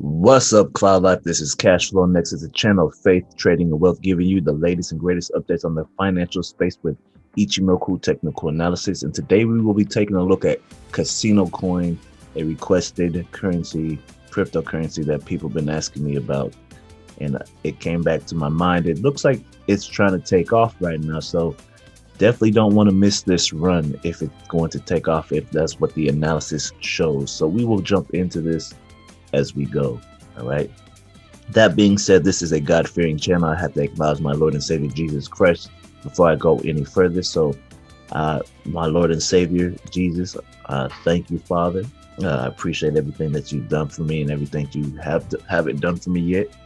What's up, CloudLife? This is Cash Flow Nexus, a channel of faith, trading, and wealth, giving you the latest and greatest updates on the financial space with Ichimoku technical analysis. And today we will be taking a look at CasinoCoin, a requested currency, cryptocurrency that people have been asking me about. And it came back to my mind. It looks like it's trying to take off right now. So definitely don't want to miss this run if it's going to take off, if that's what the analysis shows. So we will jump into this as we go. All right. That being said, this is a God-fearing channel. I have to acknowledge my Lord and Savior Jesus Christ before I go any further. So my Lord and Savior Jesus, thank you, Father. I appreciate everything that you've done for me and everything you haven't done for me yet.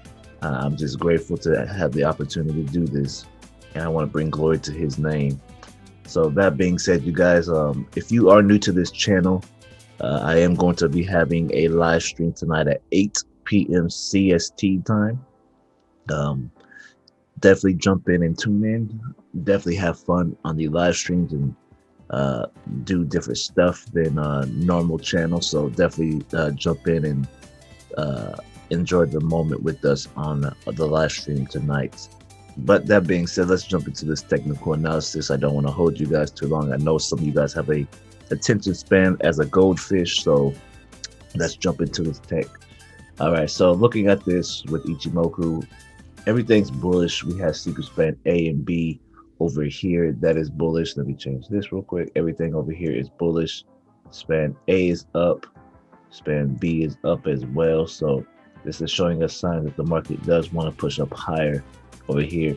I'm just grateful to have the opportunity to do this, and I want to bring glory to his name. So that being said, you guys, if you are new to this channel, I am going to be having a live stream tonight at 8 p.m. CST time. Definitely jump in and tune in. Definitely have fun on the live streams and do different stuff than normal channels. So definitely jump in and enjoy the moment with us on the live stream tonight. But that being said, let's jump into this technical analysis. I don't want to hold you guys too long. I know some of you guys have a attention span as a goldfish, so let's jump into this tech. All right, so looking at this with Ichimoku, everything's bullish. We have secret span A and B over here. That is bullish. Let me change this real quick. Everything over here is bullish. Span A is up. Span B is up as well. So this is showing us signs that the market does want to push up higher over here.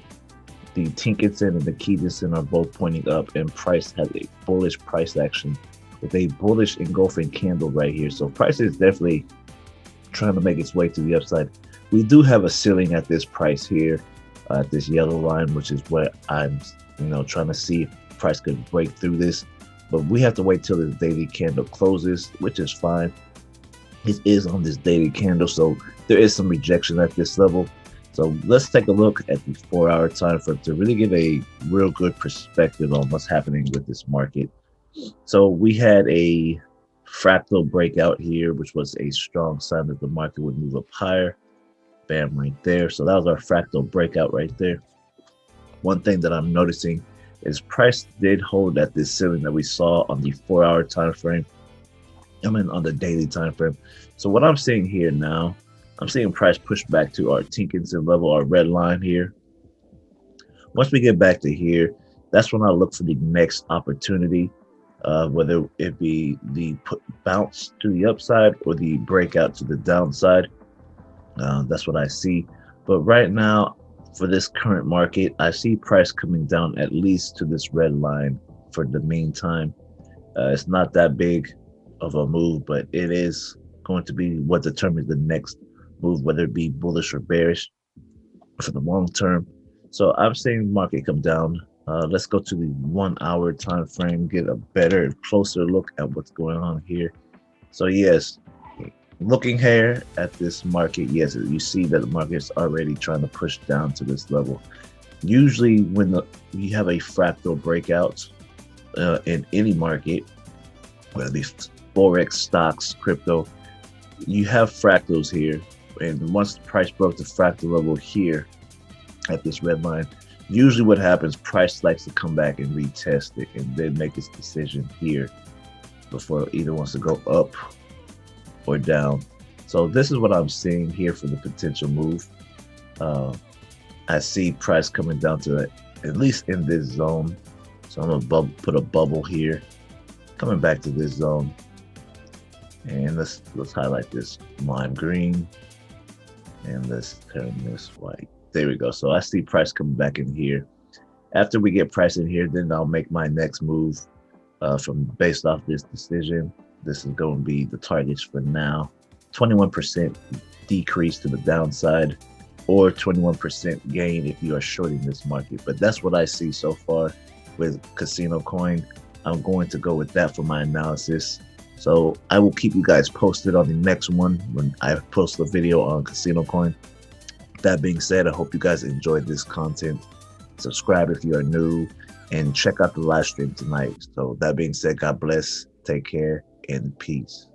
The Tenkan and the Kijun are both pointing up, and price has a bullish price action with a bullish engulfing candle right here. So price is definitely trying to make its way to the upside. We do have a ceiling at this price here, at this yellow line, which is what I'm trying to see if price could break through this. But we have to wait till this daily candle closes, which is fine. It is on this daily candle, so there is some rejection at this level. So let's take a look at the 4-hour time frame to really give a real good perspective on what's happening with this market. So we had a fractal breakout here, which was a strong sign that the market would move up higher. Bam, right there. So that was our fractal breakout right there. One thing that I'm noticing is price did hold at this ceiling that we saw on the 4-hour time frame. On the daily time frame. So what I'm seeing here now, I'm seeing price push back to our Tenkan level, our red line here. Once we get back to here, that's when I look for the next opportunity, whether it be the bounce to the upside or the breakout to the downside. That's what I see. But right now, for this current market, I see price coming down at least to this red line for the meantime. It's not that big of a move, but it is going to be what determines the next move, whether it be bullish or bearish for the long term. So I'm seeing market come down. Let's go to the 1-hour time frame, get a better, closer look at what's going on here. So yes, looking here at this market, yes, you see that the market is already trying to push down to this level. Usually when we have a fractal breakout in any market, whether it be Forex, stocks, crypto, you have fractals here. And once the price broke the fractal level here at this red line, usually what happens, price likes to come back and retest it and then make its decision here before it either wants to go up or down. So this is what I'm seeing here for the potential move. I see price coming down to at least in this zone. So I'm gonna put a bubble here, coming back to this zone. And let's highlight this lime green, and let's turn this white. There we go. So I see price coming back in here. After we get price in here, then I'll make my next move based off this decision. This is going to be the targets for now. 21% decrease to the downside, or 21% gain if you are shorting this market. But that's what I see so far with CasinoCoin. I'm going to go with that for my analysis. So I will keep you guys posted on the next one when I post a video on CasinoCoin. That being said, I hope you guys enjoyed this content. Subscribe if you are new, and check out the live stream tonight. So that being said, God bless, take care, and peace.